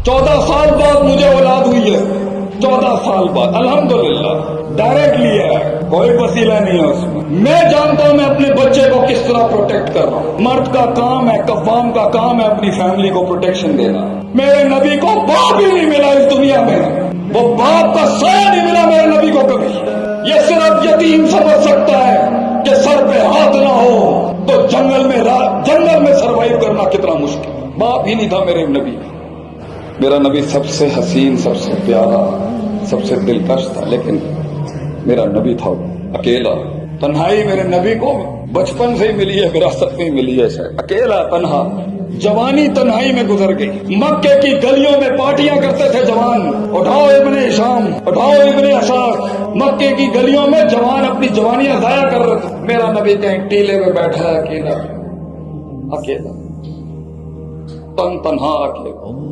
14 سال بعد مجھے اولاد ہوئی ہے، 14 سال بعد الحمدللہ ڈائریکٹ لیا ہے، کوئی وسیلہ نہیں ہے اس میں۔ میں جانتا ہوں میں اپنے بچے کو کس طرح پروٹیکٹ کر رہا ہوں۔ مرد کا کام ہے، قوام کا کام ہے اپنی فیملی کو پروٹیکشن دینا۔ میرے نبی کو باپ ہی نہیں ملا اس دنیا میں، وہ باپ کا سایہ نہیں ملا میرے نبی کو کبھی۔ یہ صرف یتیم سمجھ سکتا ہے کہ سر پہ ہاتھ نہ ہو تو جنگل میں سروائیو کرنا کتنا مشکل۔ باپ ہی نہیں تھا میرے نبی۔ میرا نبی سب سے حسین، سب سے پیارا، سب سے دلکش تھا، لیکن میرا نبی تھا اکیلا۔ تنہائی میرے نبی کو بچپن سے ہی ملی ہے، وراثت میں ہی ملی ہے شاید۔ اکیلا تنہا، جوانی تنہائی میں گزر گئی۔ مکے کی گلیوں میں پارٹیاں کرتے تھے جوان، اٹھاؤ ابن ہشام، اٹھاؤ ابن اسحاق۔ مکے کی گلیوں میں جوان اپنی جوانیاں ضائع کر رہے تھے۔ میرا نبی کہیں ٹیلے میں بیٹھا ہے اکیلا، اکیلا، تنہا اکیلا۔